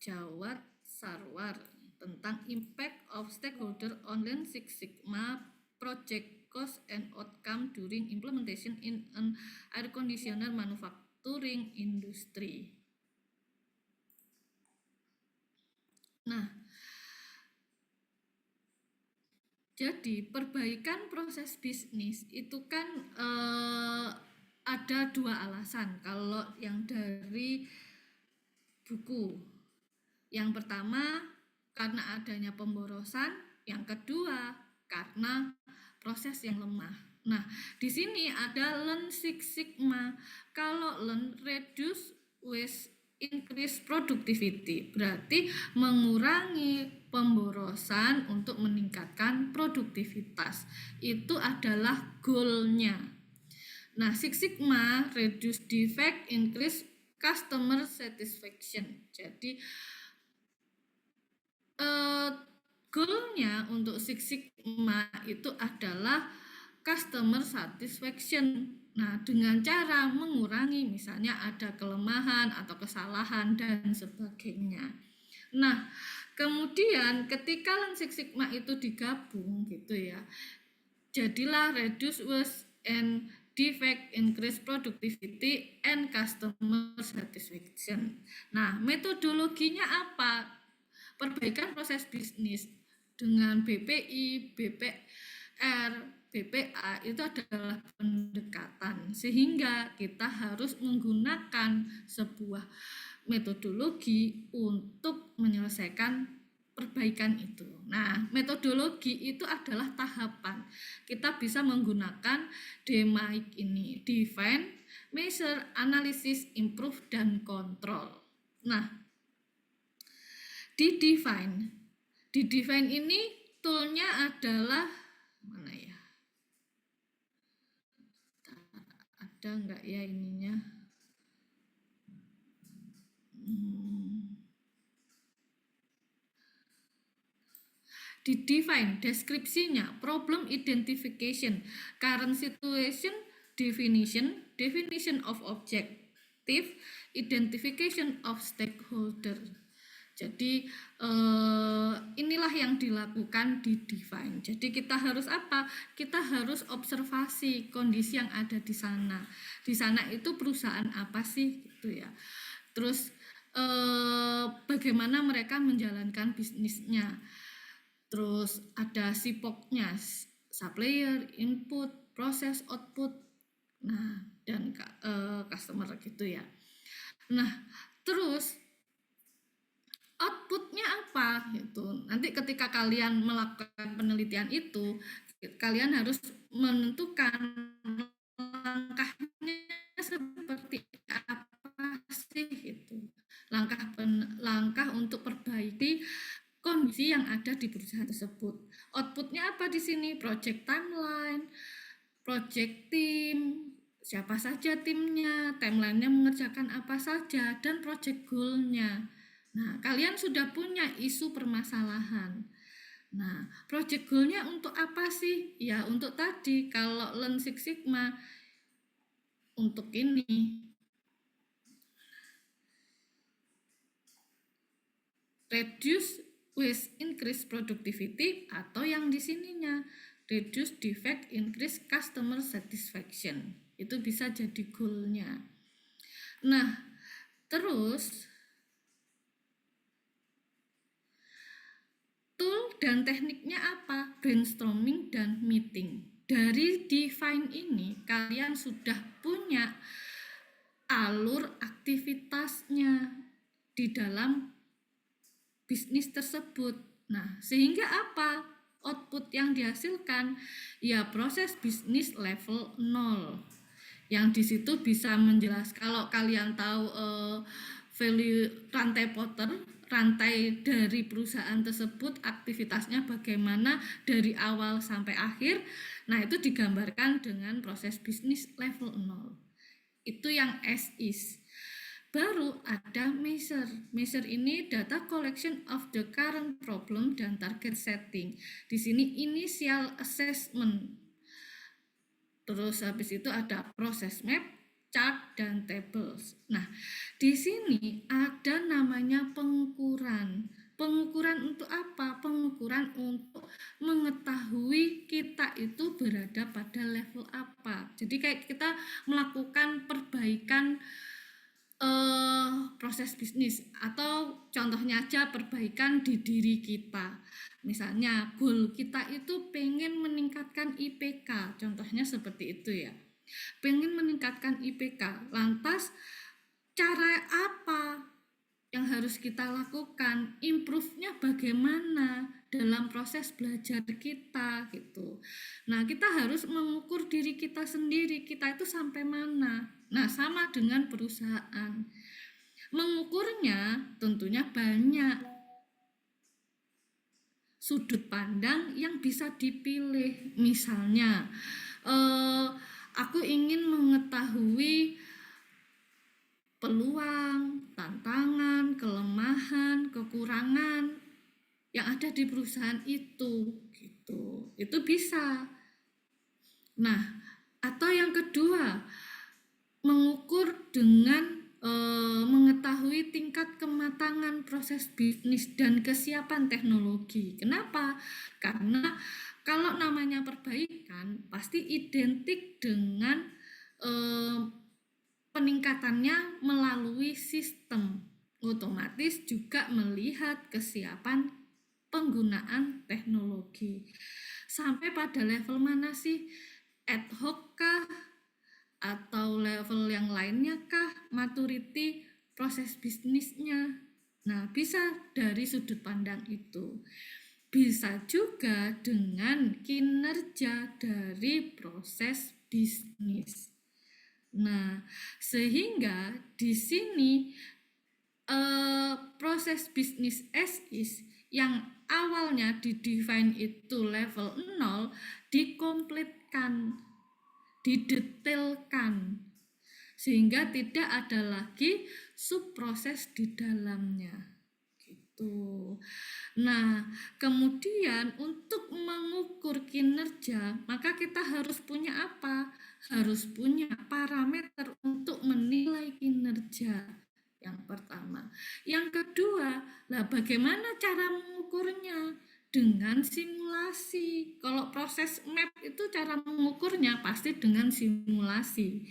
Jawad Sarwar tentang impact of stakeholder on Lean Six Sigma project cost and outcome during implementation in an air conditioner manufacturing industry. Nah, jadi perbaikan proses bisnis itu kan ada dua alasan kalau yang dari buku. Yang pertama karena adanya pemborosan, yang kedua karena proses yang lemah. Nah, di sini ada Lean Six Sigma. Kalau Lean reduce waste increase productivity, berarti mengurangi pemborosan untuk meningkatkan produktivitas. Itu adalah goalnya. Nah, Six Sigma reduce defect increase customer satisfaction. Jadi goalnya untuk Six Sigma itu adalah customer satisfaction. Nah, dengan cara mengurangi misalnya ada kelemahan atau kesalahan dan sebagainya. Nah, kemudian ketika Lean Six Sigma itu digabung gitu ya, jadilah reduce waste and defect, increase productivity and customer satisfaction. Nah, metodologinya apa? Perbaikan proses bisnis dengan BPI, BPR, BPA itu adalah pendekatan, sehingga kita harus menggunakan sebuah metodologi untuk menyelesaikan perbaikan itu. Nah, metodologi itu adalah tahapan. Kita bisa menggunakan DMAIC ini, define, measure, analysis, improve, dan control. Nah, di define ini toolnya adalah mana ya? Ada enggak ya ininya? Di define deskripsinya, problem identification, current situation definition, definition of objective, identification of stakeholder. Jadi inilah yang dilakukan di define. Jadi kita harus apa? Kita harus observasi kondisi yang ada di sana. Di sana itu perusahaan apa sih gitu ya. Terus bagaimana mereka menjalankan bisnisnya. Terus ada SIPOK-nya, supplier, input, proses, output, nah dan customer gitu ya. Nah, terus outputnya apa gitu. Nanti ketika kalian melakukan penelitian itu, kalian harus menentukan langkahnya seperti apa sih itu. Langkah untuk perbaiki kondisi yang ada di perusahaan tersebut. Outputnya apa di sini? Project timeline, project team, siapa saja timnya, timelinenya mengerjakan apa saja, dan project goal-nya. Nah, kalian sudah punya isu permasalahan. Nah, project goal-nya untuk apa sih? Ya, untuk tadi, kalau Lean Six Sigma, untuk ini. Reduce waste, increase productivity, atau yang di sininya reduce defect, increase customer satisfaction. Itu bisa jadi goalnya. Nah, terus tool dan tekniknya apa? Brainstorming dan meeting. Dari define ini kalian sudah punya alur aktivitasnya di dalam bisnis tersebut. Nah, sehingga apa? Output yang dihasilkan ya proses bisnis level 0. Yang di situ bisa menjelaskan, kalau kalian tahu value rantai Porter, rantai dari perusahaan tersebut aktivitasnya bagaimana dari awal sampai akhir. Nah, itu digambarkan dengan proses bisnis level 0. Itu yang as is. Baru ada measure. Measure ini data collection of the current problem dan target setting. Di sini initial assessment. Terus habis itu ada process map, chart, dan tables. Nah, Di sini ada namanya pengukuran. Pengukuran untuk apa? Pengukuran untuk mengetahui kita itu berada pada level apa. Jadi kayak kita melakukan perbaikan proses bisnis, atau contohnya aja perbaikan di diri kita. Misalnya goal kita itu pengen meningkatkan IPK, contohnya seperti itu ya. Pengen meningkatkan IPK, lantas cara apa yang harus kita lakukan, improve-nya bagaimana dalam proses belajar kita gitu. Nah, kita harus mengukur diri kita sendiri, kita itu sampai mana. Nah, sama dengan perusahaan. Mengukurnya tentunya banyak sudut pandang yang bisa dipilih. Misalnya, aku ingin mengetahui peluang, tantangan, kelemahan, kekurangan yang ada di perusahaan itu gitu. Itu bisa. Nah, atau yang kedua, mengukur dengan mengetahui tingkat kematangan proses bisnis dan kesiapan teknologi. Kenapa? Karena kalau namanya perbaikan pasti identik dengan peningkatannya melalui sistem, otomatis juga melihat kesiapan penggunaan teknologi. Sampai pada level mana sih? Ad hoc kah? Atau level yang lainnya kah? Maturity proses bisnisnya. Nah, bisa dari sudut pandang itu. Bisa juga dengan kinerja dari proses bisnis. Nah, sehingga di sini proses bisnis as is yang awalnya di-define itu level 0 dikomplitkan, didetailkan, sehingga tidak ada lagi subproses di dalamnya gitu. Nah, kemudian untuk mengukur kinerja, maka kita harus punya apa? Harus punya parameter untuk menilai kinerja. Yang pertama. Yang kedua, lah bagaimana cara mengukurnya? Dengan simulasi. Kalau proses map itu cara mengukurnya pasti dengan simulasi.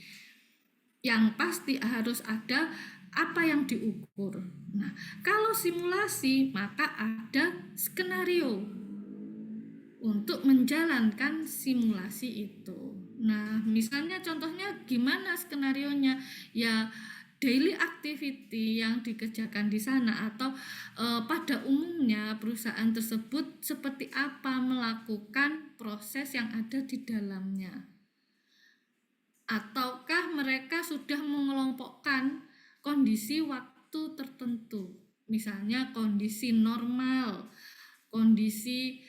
Yang pasti harus ada apa yang diukur. Nah, kalau simulasi maka ada skenario untuk menjalankan simulasi itu. Nah, misalnya contohnya gimana skenarionya? Ya daily activity yang dikerjakan di sana, atau pada umumnya perusahaan tersebut seperti apa melakukan proses yang ada di dalamnya. Ataukah mereka sudah mengelompokkan kondisi waktu tertentu, misalnya kondisi normal, kondisi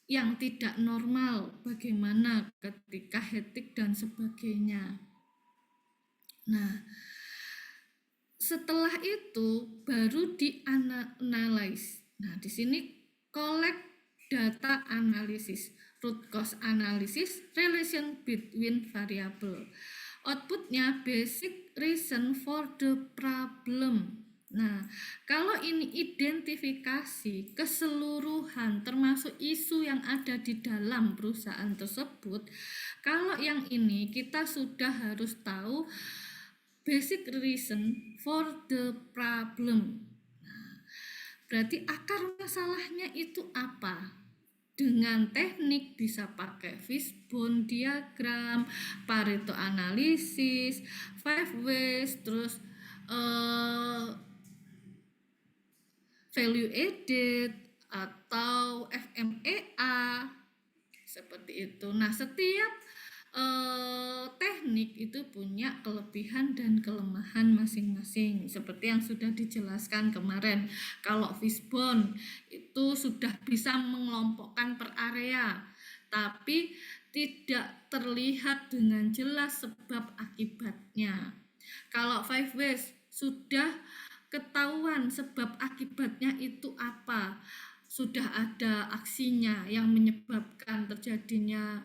yang tidak normal, bagaimana ketika hektik dan sebagainya. Nah, setelah itu baru dianalyze. Nah, di sini collect data analysis, root cause analysis, relation between variable. Outputnya basic reason for the problem. Nah, kalau ini identifikasi keseluruhan termasuk isu yang ada di dalam perusahaan tersebut, kalau yang ini kita sudah harus tahu basic reason for the problem. Nah, berarti akar masalahnya itu apa? Dengan teknik bisa pakai fishbone diagram, Pareto analisis, 5 ways, terus value added atau FMEA seperti itu. Nah, setiap teknik itu punya kelebihan dan kelemahan masing-masing, seperti yang sudah dijelaskan kemarin. Kalau fishbone itu sudah bisa mengelompokkan per area, tapi tidak terlihat dengan jelas sebab akibatnya. Kalau 5 ways sudah ketahuan sebab akibatnya itu apa, sudah ada aksinya yang menyebabkan terjadinya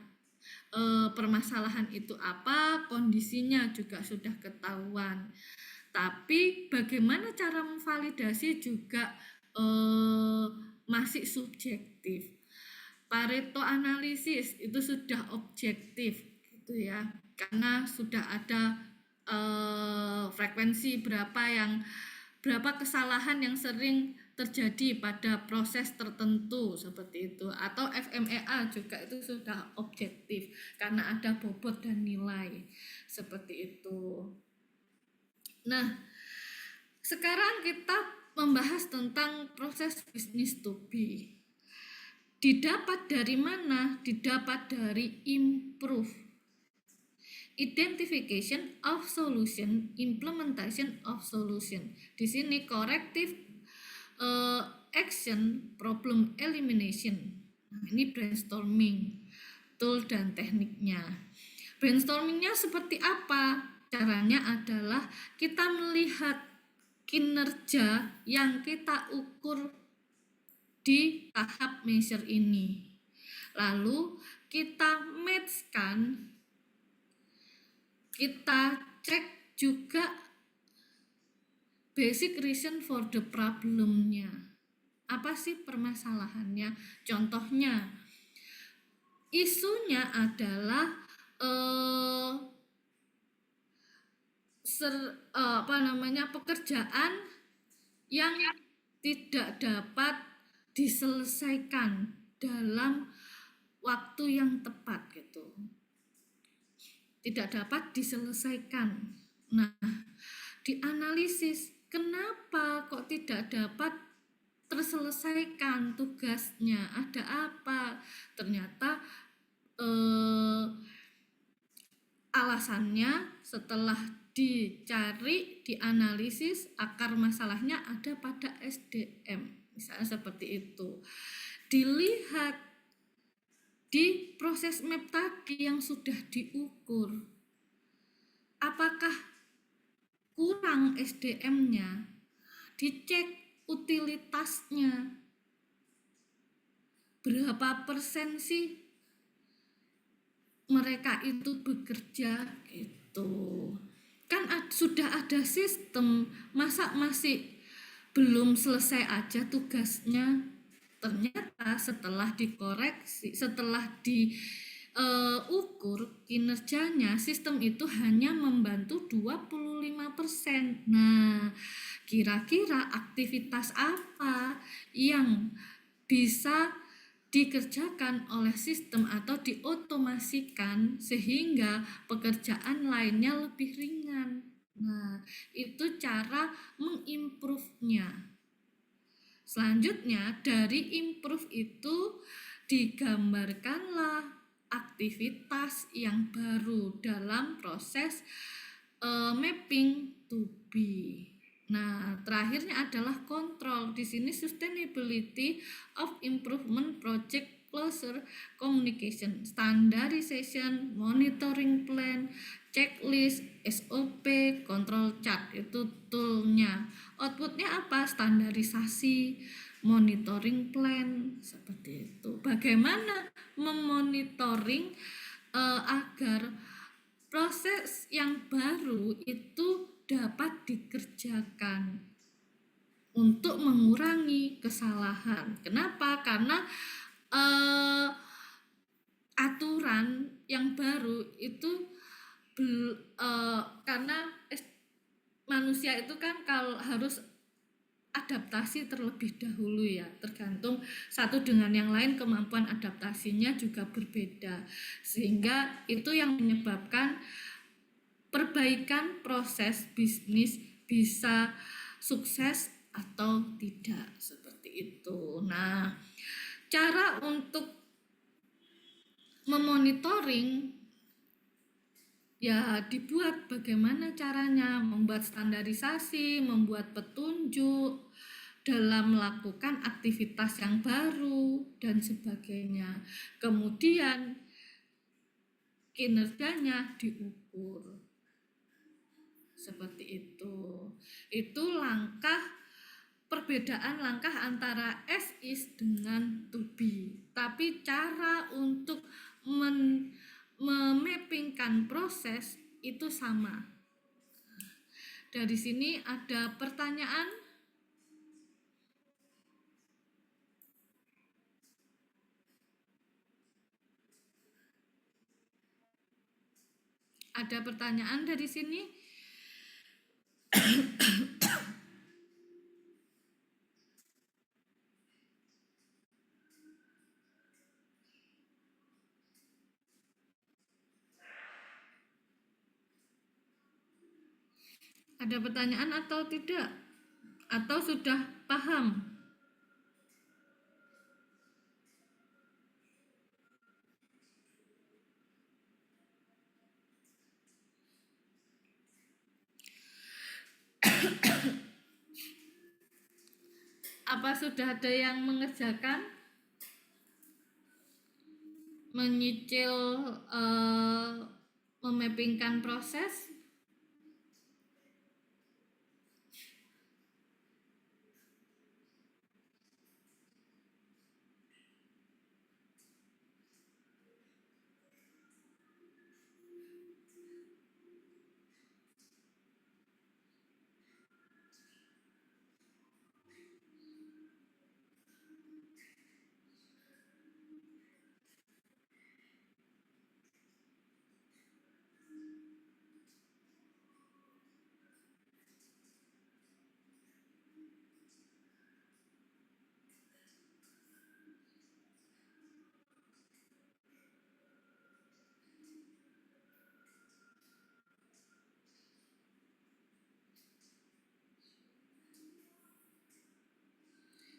permasalahan itu apa, kondisinya juga sudah ketahuan. Tapi bagaimana cara memvalidasi juga masih subjektif. Pareto analisis itu sudah objektif gitu ya, karena sudah ada frekuensi berapa kesalahan yang sering terjadi pada proses tertentu seperti itu, atau FMEA juga itu sudah objektif karena ada bobot dan nilai seperti itu. Nah, sekarang kita membahas tentang proses bisnis to be. Didapat dari mana? Didapat dari improve, identification of solution, implementation of solution. Di sini corrective action, problem elimination. Nah, ini brainstorming, tool dan tekniknya. Brainstormingnya seperti apa? Caranya adalah kita melihat kinerja yang kita ukur di tahap measure ini. Lalu kita matchkan, kita cek juga basic reason for the problemnya. Apa sih permasalahannya? Contohnya, isunya adalah pekerjaan yang tidak dapat diselesaikan dalam waktu yang tepat gitu. Tidak dapat diselesaikan. Nah, dianalisis kenapa kok tidak dapat terselesaikan tugasnya, ada apa? Ternyata alasannya setelah dicari, dianalisis, akar masalahnya ada pada SDM, misalnya seperti itu. Dilihat di proses map tadi yang sudah diukur, apakah kurang SDM-nya, dicek utilitasnya, berapa persen sih mereka itu bekerja gitu. Kan sudah ada sistem, masa masih belum selesai aja tugasnya. Ternyata setelah dikoreksi, setelah diukur kinerjanya, sistem itu hanya membantu 25%. Nah, kira-kira aktivitas apa yang bisa dikerjakan oleh sistem atau diotomasikan sehingga pekerjaan lainnya lebih ringan. Nah, itu cara mengimprove-nya. Selanjutnya, dari improve itu digambarkanlah aktivitas yang baru dalam proses mapping to be. Nah, terakhirnya adalah kontrol. Di sini sustainability of improvement project closure communication, standardization, monitoring plan, checklist, SOP, control chart, itu toolnya. Outputnya apa? Standarisasi, monitoring plan, seperti itu. Bagaimana memonitoring agar proses yang baru itu dapat dikerjakan untuk mengurangi kesalahan. Kenapa? Karena aturan yang baru itu karena manusia itu kan kalau harus adaptasi terlebih dahulu ya, tergantung satu dengan yang lain, kemampuan adaptasinya juga berbeda, sehingga itu yang menyebabkan perbaikan proses bisnis bisa sukses atau tidak, seperti itu. Nah, cara untuk memonitoring ya dibuat, bagaimana caranya membuat standarisasi, membuat petunjuk dalam melakukan aktivitas yang baru dan sebagainya. Kemudian kinerjanya diukur. Seperti itu. Itu perbedaan langkah antara as is dengan to be. Tapi cara untuk memappingkan proses itu sama. Dari sini ada pertanyaan? Ada pertanyaan dari sini? Ada pertanyaan atau tidak? Atau sudah paham? Apa sudah ada yang mengerjakan? Menyicil memappingkan proses?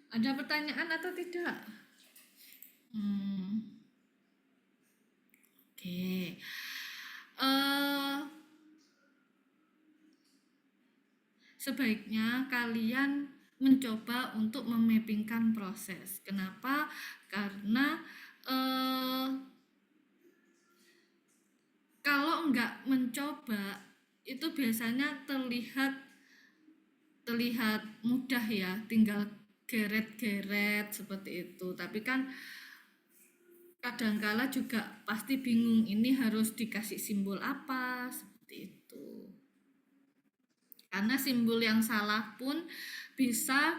Ada pertanyaan atau tidak? Oke. Sebaiknya kalian mencoba untuk memappingkan proses. Kenapa? Karena kalau enggak mencoba itu biasanya terlihat mudah ya, tinggal geret-geret seperti itu. Tapi kan kadangkala juga pasti bingung ini harus dikasih simbol apa seperti itu. Karena simbol yang salah pun bisa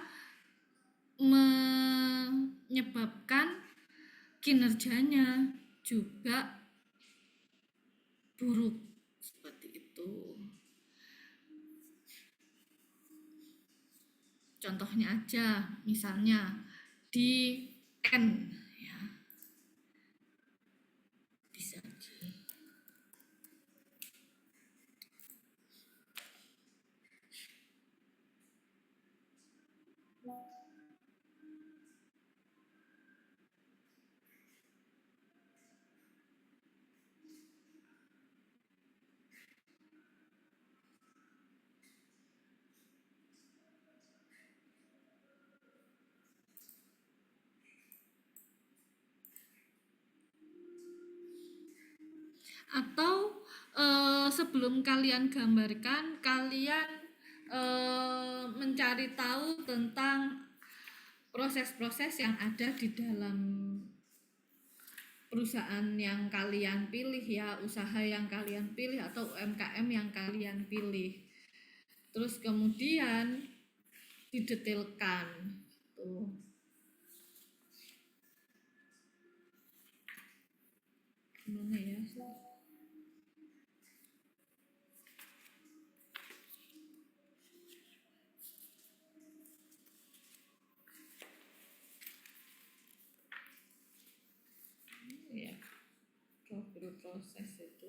menyebabkan kinerjanya juga buruk seperti itu. Contohnya aja, misalnya di N ya, bisa atau sebelum kalian gambarkan, kalian mencari tahu tentang proses-proses yang ada di dalam perusahaan yang kalian pilih ya, usaha yang kalian pilih atau UMKM yang kalian pilih. Terus kemudian didetailkan tuh. Gimana ya? Ya, proses itu.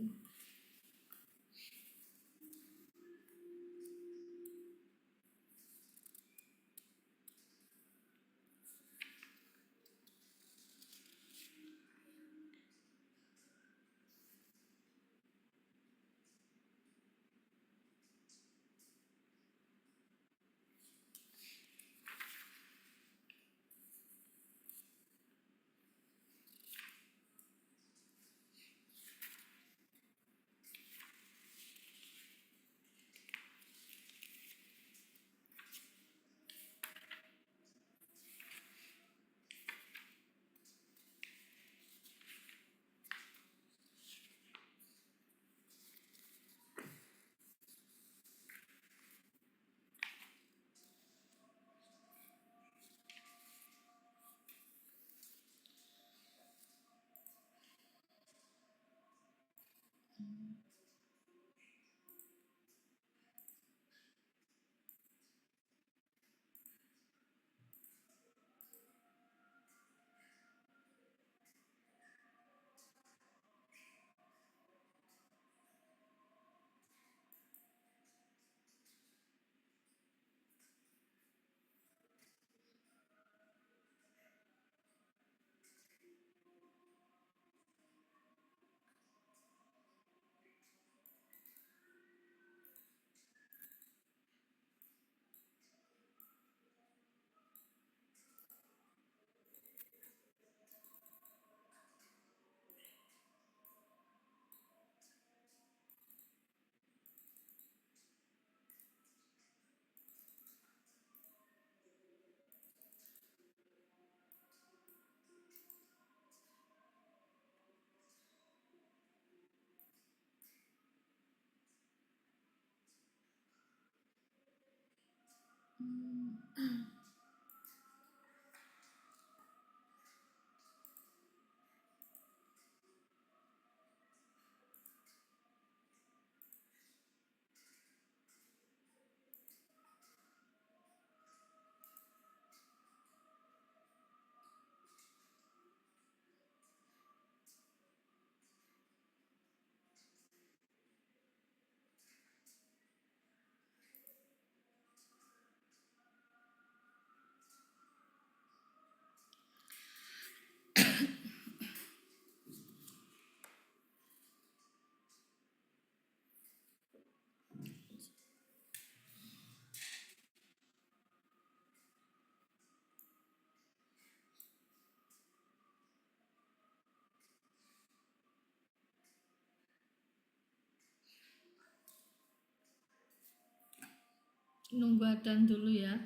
Nunggu adzan dulu ya.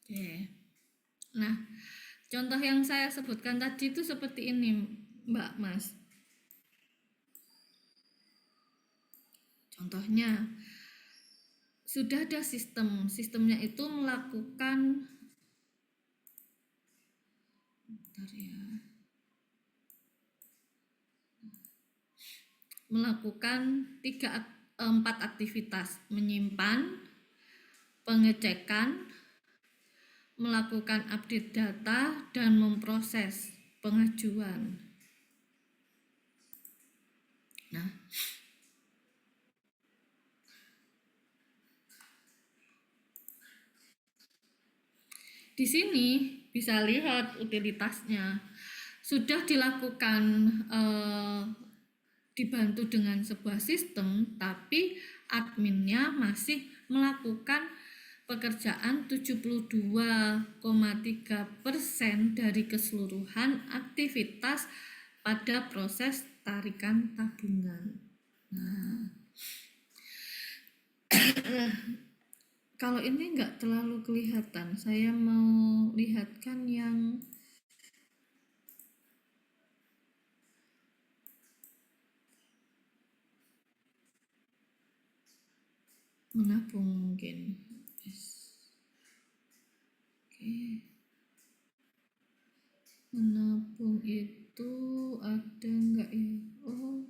Oke. Nah, contoh yang saya sebutkan tadi itu seperti ini, Mbak Mas. Contohnya, sudah ada sistemnya itu melakukan, bentar ya, melakukan 4 aktivitas: menyimpan, pengecekan, melakukan update data, dan memproses pengajuan. Nah, di sini bisa lihat utilitasnya. Sudah dilakukan dibantu dengan sebuah sistem, tapi adminnya masih melakukan pekerjaan 72,3% dari keseluruhan aktivitas pada proses tarikan tabungan. Nah, kalau ini nggak terlalu kelihatan, saya mau lihatkan yang menabung mungkin. Oke. Menabung itu ada nggak ya? Oh,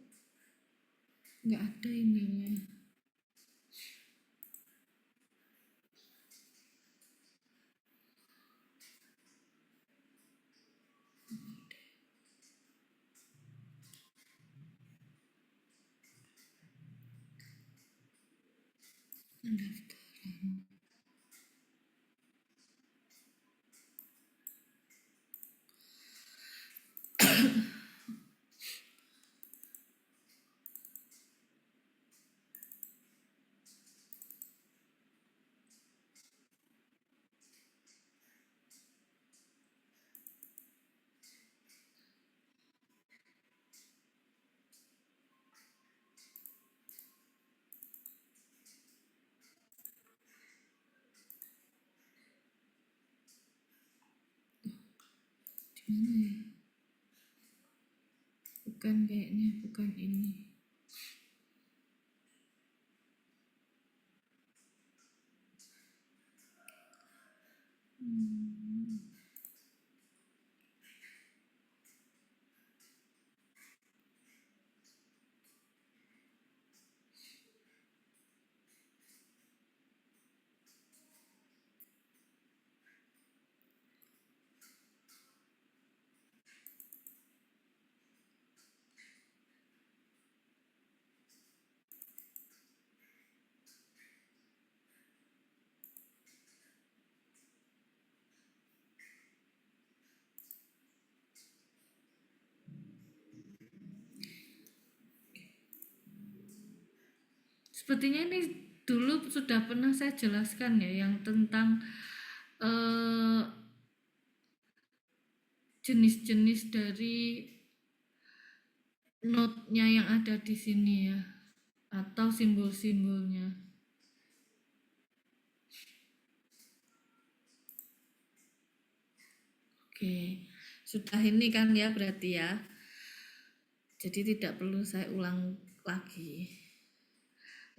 nggak ada ininya. Pendaftaran. Di mana ya? Bukan, kayaknya bukan ini. Sepertinya ini dulu sudah pernah saya jelaskan ya, yang tentang eh, jenis-jenis dari node-nya yang ada di sini ya, atau simbol-simbolnya. Oke, sudah ini kan ya berarti ya. Jadi tidak perlu saya ulang lagi.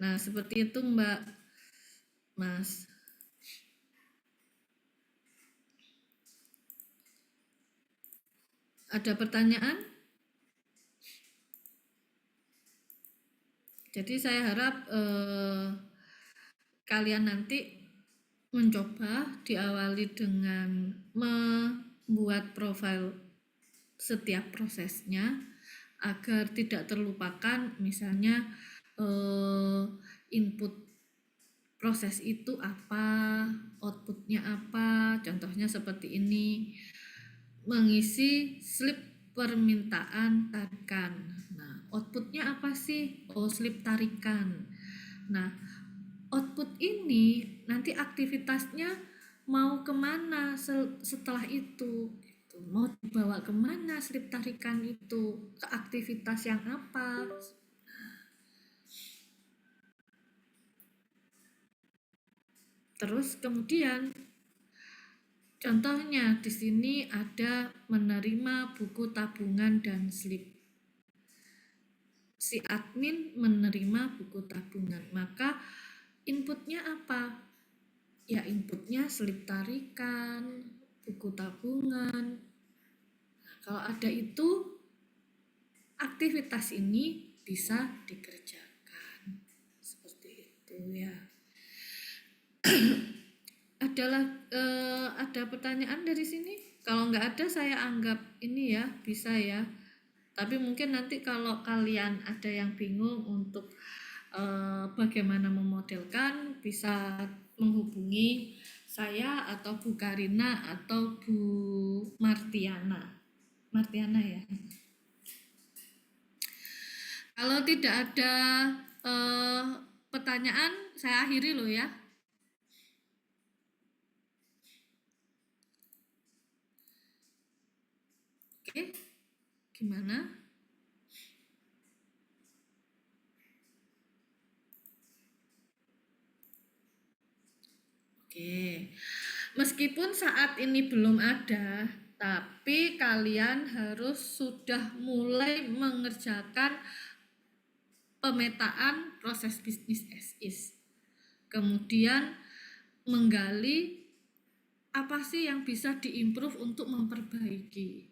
Nah, seperti itu Mbak Mas. Ada pertanyaan? Jadi saya harap kalian nanti mencoba diawali dengan membuat profil setiap prosesnya agar tidak terlupakan, misalnya input proses itu apa, outputnya apa, contohnya seperti ini, mengisi slip permintaan tarikan. Nah, outputnya apa sih? Oh, slip tarikan. Nah, output ini nanti aktivitasnya mau kemana setelah itu? Gitu. Mau dibawa kemana slip tarikan itu? Ke aktivitas yang apa? Terus kemudian contohnya di sini ada menerima buku tabungan dan slip. Si admin menerima buku tabungan, maka inputnya apa? Ya inputnya slip tarikan, buku tabungan. Nah, kalau ada itu, aktivitas ini bisa dikerjakan. Seperti itu ya. Ada pertanyaan dari sini? Kalau nggak ada saya anggap ini ya bisa ya. Tapi mungkin nanti kalau kalian ada yang bingung untuk bagaimana memodelkan, bisa menghubungi saya atau Bu Karina atau Bu Martiana. Martiana ya. Kalau tidak ada pertanyaan, saya akhiri loh ya. Oke, gimana? Oke, meskipun saat ini belum ada, tapi kalian harus sudah mulai mengerjakan pemetaan proses bisnis as is. Kemudian menggali apa sih yang bisa diimprove untuk memperbaiki.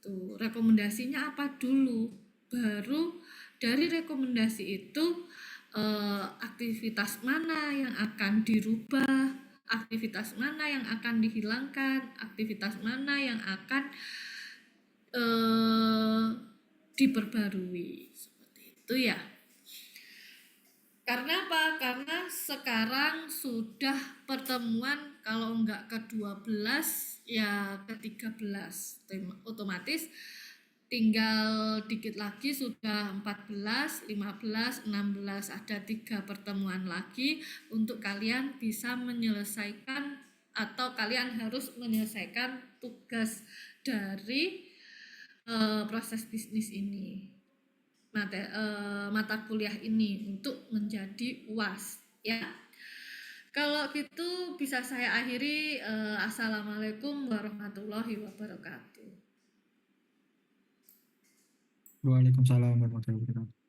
Itu rekomendasinya apa dulu, baru dari rekomendasi itu aktivitas mana yang akan dirubah, aktivitas mana yang akan dihilangkan, aktivitas mana yang akan diperbarui, seperti itu ya. Karena apa? Karena sekarang sudah pertemuan kalau enggak ke-12 ya ke-13. Otomatis tinggal dikit lagi sudah 14, 15, 16. Ada 3 pertemuan lagi untuk kalian bisa menyelesaikan atau kalian harus menyelesaikan tugas dari proses bisnis ini. Mata kuliah ini untuk menjadi UAS ya. Kalau gitu bisa saya akhiri. Assalamualaikum warahmatullahi wabarakatuh. Waalaikumsalam warahmatullahi wabarakatuh.